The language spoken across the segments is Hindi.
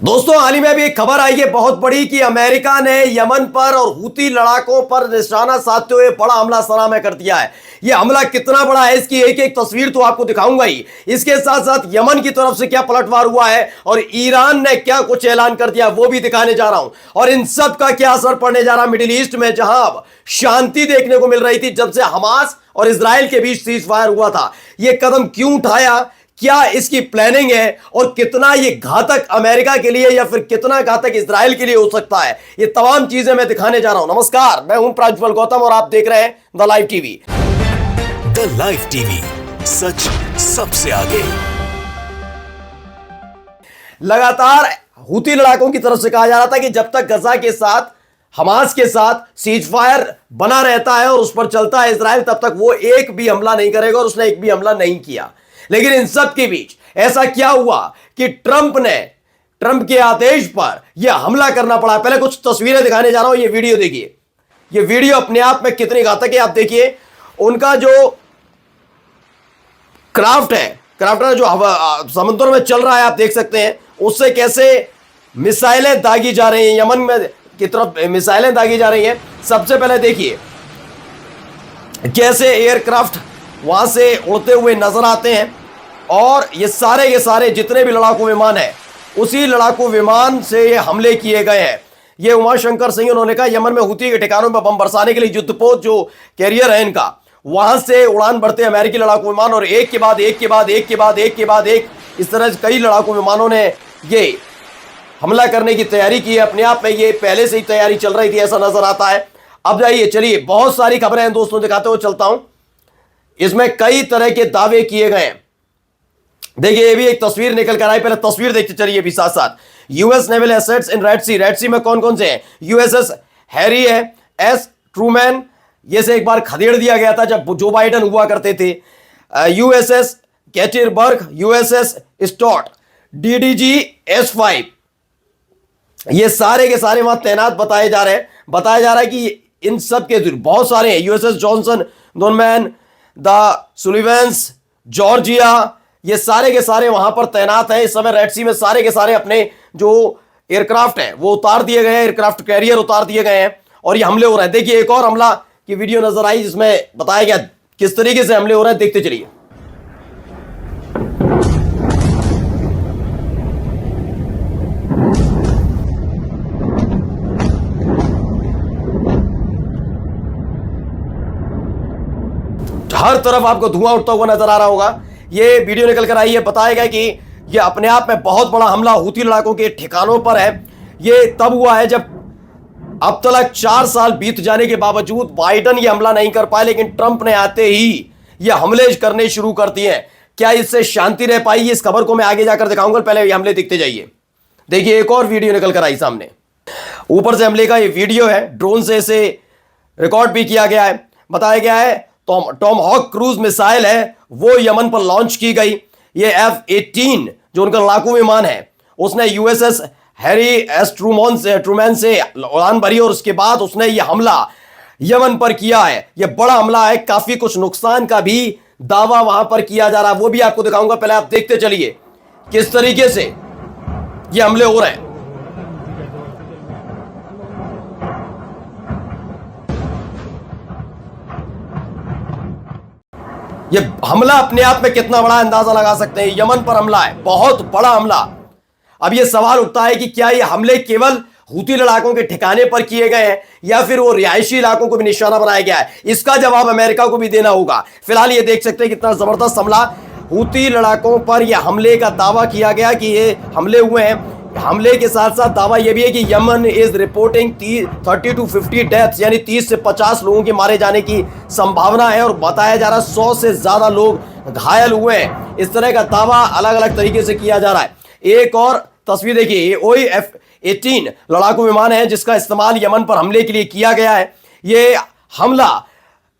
दोस्तों हाल ही में अभी एक खबर आई है बहुत बड़ी कि अमेरिका ने यमन पर और हूती लड़ाकों पर निशाना साधते हुए बड़ा हमला सलामी कर दिया है। यह हमला कितना बड़ा है इसकी एक एक तस्वीर तो आपको दिखाऊंगा ही। इसके साथ साथ यमन की तरफ से क्या पलटवार हुआ है और ईरान ने क्या कुछ ऐलान कर दिया वो भी दिखाने जा रहा हूं। और इन सब का क्या असर पड़ने जा रहा है मिडिल ईस्ट में, जहां अब शांति देखने को मिल रही थी जब से हमास और इजराइल के बीच सीज फायर हुआ था। यह कदम क्यों उठाया, क्या इसकी प्लानिंग है और कितना ये घातक अमेरिका के लिए या फिर कितना घातक इजराइल के लिए हो सकता है, ये तमाम चीजें मैं दिखाने जा रहा हूं। नमस्कार, मैं हूं प्राज्वल गौतम और आप देख रहे हैं the live TV. The live TV, सच सबसे आगे। लगातार हूती लड़ाकों की तरफ से कहा जा रहा था कि जब तक गजा के साथ हमास के साथ सीज फायर बना रहता है और उस पर चलता है इजराइल, तब तक वो एक भी हमला नहीं करेगा और उसने एक भी हमला नहीं किया। लेकिन इन सब के बीच ऐसा क्या हुआ कि ट्रंप के आदेश पर यह हमला करना पड़ा। पहले कुछ तस्वीरें दिखाने जा रहा हूं, ये वीडियो देखिए। ये वीडियो अपने आप में कितनी घातक है आप देखिए। उनका जो क्राफ्ट जो समुद्र में चल रहा है आप देख सकते हैं, उससे कैसे मिसाइलें दागी जा रही हैं, यमन में की तरफ मिसाइलें दागी जा रही हैं। सबसे पहले देखिए कैसे एयरक्राफ्ट वहां से उड़ते हुए नजर आते हैं और ये सारे जितने भी लड़ाकू विमान हैं उसी लड़ाकू विमान से ये हमले किए गए हैं। ये उमाशंकर सिंह उन्होंने कहा यमन में हूती के ठिकानों पर बम बरसाने के लिए युद्धपोत जो कैरियर है इनका, वहां से उड़ान भरते अमेरिकी लड़ाकू विमान और एक के बाद एक इस तरह से कई लड़ाकू विमानों ने ये हमला करने की तैयारी की है। अपने आप में ये पहले से ही तैयारी चल रही थी ऐसा नजर आता है। अब जाइए, चलिए बहुत सारी खबरें हैं दोस्तों, दिखाते हुए चलता हूं। इसमें कई तरह के दावे किए गए हैं। देखिए ये भी एक तस्वीर निकल कर आई, पहले तस्वीर देखते चलिए भी साथ साथ। US naval assets in Red Sea में कौन कौन से हैं? यूएसएस हैरी है, एस ट्रूमैन, ये से एक बार खदेड़ दिया गया था जब जो बाइडन हुआ करते थे। यूएसएस कैटिरबर्ग, यूएसएस स्टॉट, डीडीजी S5, ये सारे के सारे वहां तैनात बताया जा रहा है कि इन सब के बहुत सारे हैं। USS Johnson, Norman, the Sullivans, Georgia, ये सारे के सारे वहां पर तैनात हैं इस समय रेड सी में। सारे के सारे अपने जो एयरक्राफ्ट हैं वो उतार दिए गए हैं, एयरक्राफ्ट कैरियर उतार दिए गए हैं और ये हमले हो रहे हैं। देखिए एक और हमला की वीडियो नजर आई जिसमें बताया गया किस तरीके से हमले हो रहे हैं, देखते चलिए। हर तरफ आपको धुआं उठता हुआ नजर आ रहा होगा। ये वीडियो निकल कर आई है, बताया गया कि ये अपने आप में बहुत बड़ा हमला हूती लड़ाकों के ठिकानों पर है। ये तब हुआ है जब अब तक 4 साल बीत जाने के बावजूद बाइडन ये हमला नहीं कर पाए, लेकिन ट्रंप ने आते ही ये हमले करने शुरू कर दिए हैं। क्या इससे शांति रह पाई, इस खबर को मैं आगे जाकर दिखाऊंगा। पहले ये हमले दिखते जाइए। देखिए एक और वीडियो निकल कर आई सामने, ऊपर से हमले का ये वीडियो है, ड्रोन से इसे रिकॉर्ड भी किया गया है। बताया गया है टॉम हॉक क्रूज मिसाइल है वो यमन पर लॉन्च की गई। ये F-18 जो उनका लड़ाकू विमान है उसने यूएसएस हैरी एस ट्रूमैन से उड़ान भरी और उसके बाद उसने ये हमला यमन पर किया है। ये बड़ा हमला है, काफी कुछ नुकसान का भी दावा वहां पर किया जा रहा है, वो भी आपको दिखाऊंगा। पहले आप देखते चलिए किस तरीके से ये हमले हो रहे हैं। ये हमला अपने आप में कितना बड़ा अंदाजा लगा सकते हैं। यमन पर हमला है, बहुत बड़ा हमला। अब ये सवाल उठता है कि क्या ये हमले केवल हूती लड़ाकों के ठिकाने पर किए गए हैं या फिर वो रिहायशी इलाकों को भी निशाना बनाया गया है? इसका जवाब अमेरिका को भी देना होगा। फिलहाल ये देख सकते हैं कितना जबरदस्त हमला हूती लड़ाकों पर यह हमले का दावा किया गया कि ये हमले हुए हैं। हमले के साथ साथ दावा यह भी है कि Yemen is reporting 30 to 50 deaths, यानी 30 से 50 लोगों के मारे जाने की संभावना है और बताया जा रहा है 100 से ज्यादा लोग घायल हुए हैं। इस तरह का दावा अलग अलग तरीके से किया जा रहा है। एक और तस्वीर देखिए, ये वही F-18 लड़ाकू विमान है जिसका इस्तेमाल यमन पर हमले के लिए किया गया है। ये हमला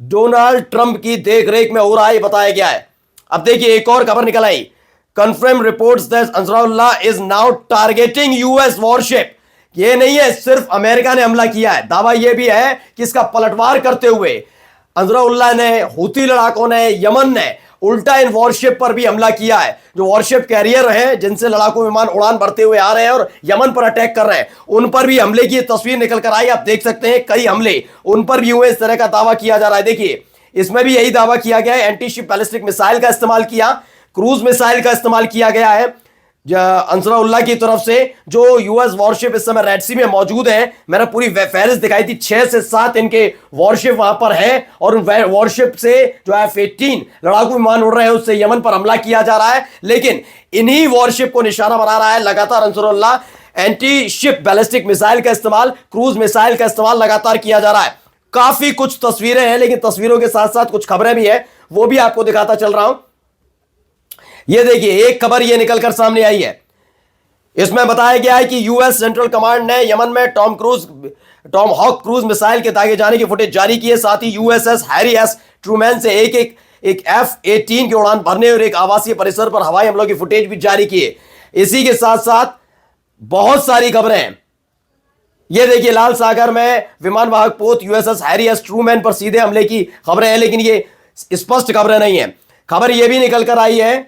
डोनाल्ड ट्रंप की देखरेख में हो रहा है बताया गया है। अब देखिए एक और खबर निकल आई, confirmed reports that Ansarullah is now targeting US warship। ये नहीं है सिर्फ अमेरिका ने हमला किया है, दावा ये भी है कि इसका पलटवार करते हुए अंसरुल्लाह ने, हूती लड़ाकों ने, यमन ने उल्टा इन वॉरशिप पर भी हमला किया है। जो वॉरशिप कैरियर है जिनसे लड़ाकू विमान उड़ान भरते हुए आ रहे हैं और यमन पर अटैक कर रहे हैं, उन पर भी हमले की तस्वीर निकल कर आई। आप देख सकते हैं कई हमले उन पर भी हुए, इस तरह का दावा किया जा रहा है। देखिए इसमें भी यही दावा किया गया है, एंटी शिप बैलिस्टिक मिसाइल का इस्तेमाल किया, क्रूज मिसाइल का इस्तेमाल किया गया है अंसरुल्लाह की तरफ से। जो यूएस वॉरशिप इस समय रेड सी में मौजूद है, मैंने पूरी फहरिस्त दिखाई थी, 6 से 7 इनके वॉरशिप वहां पर है और उन वॉरशिप से जो F-18 लड़ाकू विमान उड़ रहे हैं उससे यमन पर हमला किया जा रहा है। लेकिन इन्हीं वॉरशिप को निशाना बना रहा है लगातार अंसरुल्लाह। एंटी शिप बैलिस्टिक मिसाइल का इस्तेमाल, क्रूज मिसाइल का इस्तेमाल लगातार किया जा रहा है। काफी कुछ तस्वीरें हैं, लेकिन तस्वीरों के साथ साथ कुछ खबरें भी है, वो भी आपको दिखाता चल रहा हूं। ये देखिए एक खबर ये निकलकर सामने आई है, इसमें बताया गया है कि यूएस सेंट्रल कमांड ने यमन में टॉम हॉक क्रूज मिसाइल के दागे जाने की फुटेज जारी की है। साथ ही यूएसएस हैरी एस ट्रूमैन से एक F-18 की उड़ान भरने और एक आवासीय परिसर पर हवाई हमलों की फुटेज भी जारी की है। इसी के साथ साथ बहुत सारी खबरें हैं। ये देखिए लाल सागर में विमान वाहक पोत यूएसएस हैरी एस ट्रूमैन पर सीधे हमले की खबरें हैं, लेकिन ये स्पष्ट खबरें नहीं है। खबर ये भी निकल कर आई है,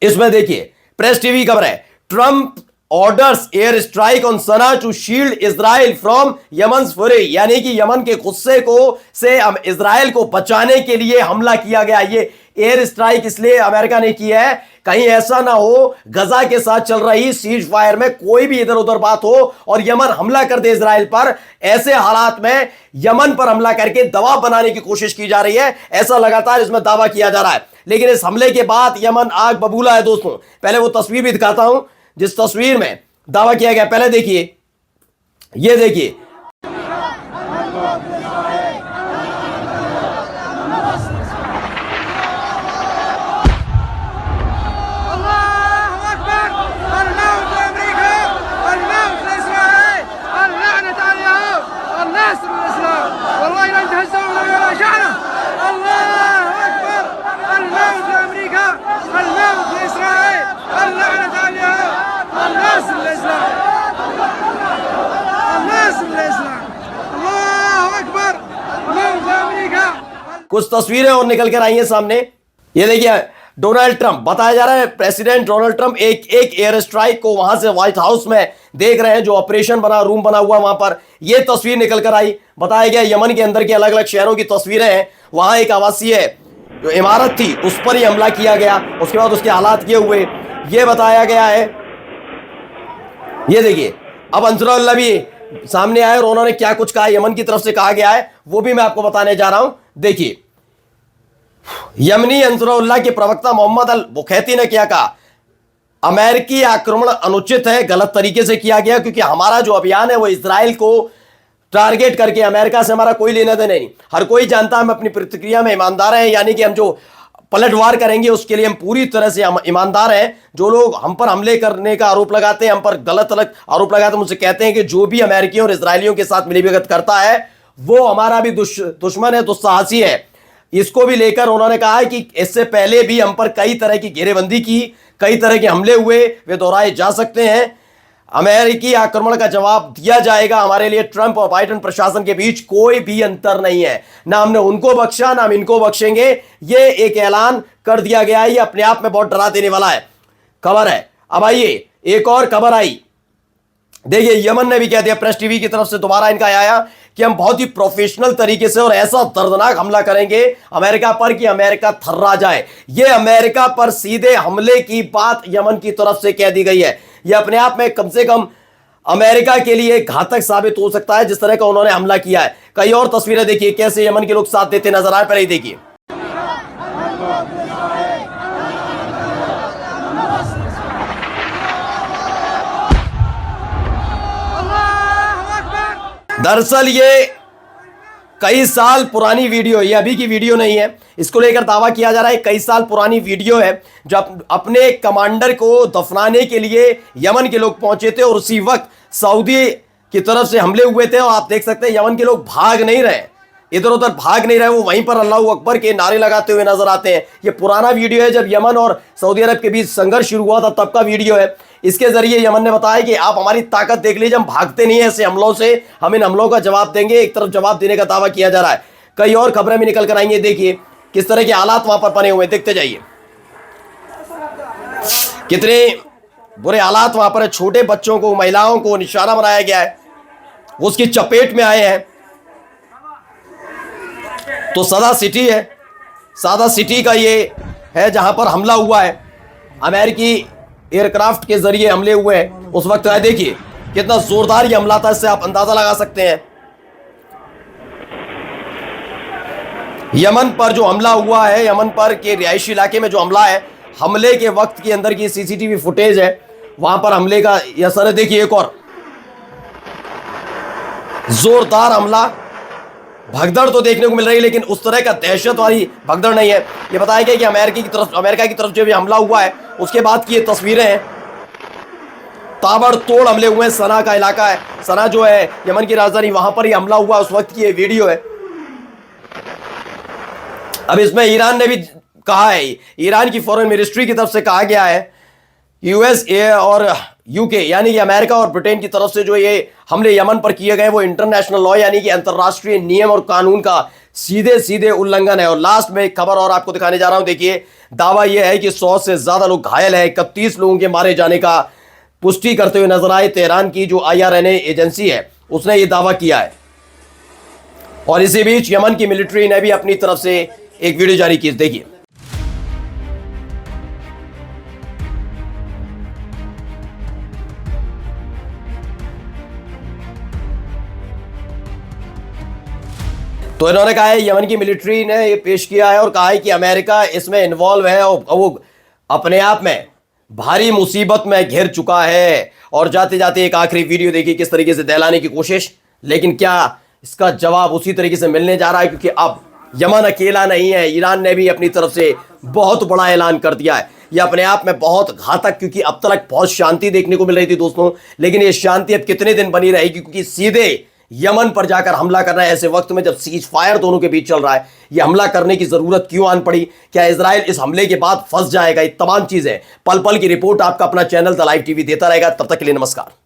इसमें देखिए प्रेस टीवी खबर है, Trump orders air strike on Sanaa to shield Israel from Yemen fury, यानी कि यमन के गुस्से को से इजराइल को बचाने के लिए हमला किया गया। ये एयर स्ट्राइक इसलिए अमेरिका ने किया है, कहीं ऐसा ना हो गजा के साथ चल रही सीज फायर में कोई भी इधर उधर बात हो और यमन हमला कर दे इजराइल पर। ऐसे हालात में यमन पर हमला करके दबाव बनाने की कोशिश की जा रही है, ऐसा लगातार इसमें दावा किया जा रहा है। लेकिन इस हमले के बाद यमन आग बबूला है दोस्तों। पहले वो तस्वीर भी दिखाता हूं जिस तस्वीर में दावा किया गया। पहले देखिए, ये देखिए कुछ तस्वीरें और निकल कर आई हैं सामने। ये देखिए डोनाल्ड ट्रंप, बताया जा रहा है प्रेसिडेंट डोनाल्ड ट्रंप एक एयर स्ट्राइक को वहां से व्हाइट हाउस में देख रहे हैं, जो ऑपरेशन रूम बना हुआ वहां पर। यह तस्वीर निकल कर आई, बताया गया यमन के अंदर के अलग अलग शहरों की तस्वीरें हैं। वहां एक आवासीय जो इमारत थी उस पर ही हमला किया गया, उसके बाद उसके हालात ये हुए, ये बताया गया है। ये देखिए अब अंसरुल्लाह भी सामने आए और उन्होंने क्या कुछ कहा, यमन की तरफ से कहा गया है, वो भी मैं आपको बताने जा रहा हूं। देखिए यमनी अंसरुल्लाह के प्रवक्ता मोहम्मद अल बुखैती ने क्या कहा, अमेरिकी आक्रमण अनुचित है, गलत तरीके से किया गया, क्योंकि हमारा जो अभियान है वो इजराइल को टारगेट करके, अमेरिका से हमारा कोई लेना देना नहीं। हर कोई जानता है हम अपनी प्रतिक्रिया में ईमानदार हैं, यानी कि हम जो पलटवार करेंगे उसके लिए हम पूरी तरह से ईमानदार हैं। जो लोग हम पर हमले करने का आरोप लगाते हैं, हम पर गलत आरोप लगाते हैं, मुझसे कहते हैं कि जो भी अमेरिकियों और इजरायलियों के साथ मिलीभगत करता है वो हमारा भी दुश्मन है, दुस्साहसी है। इसको भी लेकर उन्होंने कहा है कि इससे पहले भी हम पर कई तरह की घेरेबंदी की, कई तरह के हमले हुए, वे दोहराए जा सकते हैं। अमेरिकी आक्रमण का जवाब दिया जाएगा। हमारे लिए ट्रंप और बाइडेन प्रशासन के बीच कोई भी अंतर नहीं है, ना हमने उनको बख्शा ना हम इनको बख्शेंगे। ये एक ऐलान कर दिया गया है, ये अपने आप में बहुत डरा देने वाला है खबर है। अब आइए एक और खबर आई, देखिए यमन ने भी कह दिया, प्रेस टीवी की तरफ से दोबारा इनका आया कि हम बहुत ही प्रोफेशनल तरीके से और ऐसा दर्दनाक हमला करेंगे अमेरिका पर कि अमेरिका थर्रा जाए। यह अमेरिका पर सीधे हमले की बात यमन की तरफ से कह दी गई है। यह अपने आप में कम से कम अमेरिका के लिए घातक साबित हो सकता है, जिस तरह का उन्होंने हमला किया है। कई और तस्वीरें देखिए कैसे यमन के लोग साथ देते नजर आए, पहले ही देखिए। दरअसल ये कई साल पुरानी वीडियो, ये अभी की वीडियो नहीं है, इसको लेकर दावा किया जा रहा है कई साल पुरानी वीडियो है, जब अपने कमांडर को दफनाने के लिए यमन के लोग पहुंचे थे और उसी वक्त सऊदी की तरफ से हमले हुए थे। और आप देख सकते हैं यमन के लोग भाग नहीं रहे, इधर उधर भाग नहीं रहे, वो वहीं पर अल्लाह अकबर के नारे लगाते हुए नजर आते हैं। ये पुराना वीडियो है, जब यमन और सऊदी अरब के बीच संघर्ष शुरू हुआ था तब का वीडियो है। इसके जरिए यमन ने बताया कि आप हमारी ताकत देख लीजिए, हम भागते नहीं है ऐसे हमलों से, हम इन हमलों का जवाब देंगे। एक तरफ जवाब देने का दावा किया जा रहा है। कई और खबरें भी निकल कर आएंगे। देखिए किस तरह के हालात वहां पर बने हुए, देखते जाइए कितने बुरे हालात वहां पर है। छोटे बच्चों को, महिलाओं को निशाना बनाया गया है, वो उसकी चपेट में आए हैं। तो सदा सिटी है, सादा सिटी का ये है जहां पर हमला हुआ है, अमेरिकी एयरक्राफ्ट के जरिए हमले हुए हैं उस वक्त। देखिए कितना जोरदार ये हमला था, इससे आप अंदाजा लगा सकते हैं। यमन पर जो हमला हुआ है, यमन पर के रिहायशी इलाके में जो हमला है, हमले के वक्त के अंदर की सीसीटीवी फुटेज है वहां पर हमले का यह असर है। देखिए एक और जोरदार हमला, भगदड़ तो देखने को मिल रही है, लेकिन उस तरह का दहशत वाली भगदड़ नहीं है। यह बताया गया कि अमेरिका की तरफ जो भी हमला हुआ है उसके बाद की ये तस्वीरें हैं। ताबड़तोड़ हमले हुए हैं। सना का इलाका है, सना जो है यमन की राजधानी, वहां पर ही हमला हुआ उस वक्त की ये वीडियो है। अब इसमें ईरान ने भी कहा है, ईरान की फॉरेन मिनिस्ट्री की तरफ से कहा गया है, यूएसए और यूके यानी कि अमेरिका और ब्रिटेन की तरफ से जो ये हमले यमन पर किए गए वो इंटरनेशनल लॉ यानी कि अंतरराष्ट्रीय नियम और कानून का सीधे सीधे उल्लंघन है। और लास्ट में एक खबर और आपको दिखाने जा रहा हूं। देखिए दावा यह है कि 100 से ज्यादा लोग घायल हैं, 31 लोगों के मारे जाने का पुष्टि करते हुए नजर आए। तेहरान की जो IRNA एजेंसी है उसने ये दावा किया है। और इसी बीच यमन की मिलिट्री ने भी अपनी तरफ से एक वीडियो जारी की, देखिए। तो इन्होंने कहा है, यमन की मिलिट्री ने ये पेश किया है और कहा है कि अमेरिका इसमें इन्वॉल्व है और वो अपने आप में भारी मुसीबत में घिर चुका है। और जाते जाते एक आखिरी वीडियो देखिए किस तरीके से दहलाने की कोशिश, लेकिन क्या इसका जवाब उसी तरीके से मिलने जा रहा है, क्योंकि अब यमन अकेला नहीं है, ईरान ने भी अपनी तरफ से बहुत बड़ा ऐलान कर दिया है। यह अपने आप में बहुत घातक, क्योंकि अब तक बहुत शांति देखने को मिल रही थी दोस्तों, लेकिन ये शांति अब कितने दिन बनी रहेगी, क्योंकि सीधे यमन पर जाकर हमला करना है ऐसे वक्त में जब सीज फायर दोनों के बीच चल रहा है। यह हमला करने की जरूरत क्यों आन पड़ी? क्या इजराइल इस हमले के बाद फंस जाएगा? ये तमाम चीजें पल पल की रिपोर्ट आपका अपना चैनल द लाइव टीवी देता रहेगा। तब तक के लिए नमस्कार।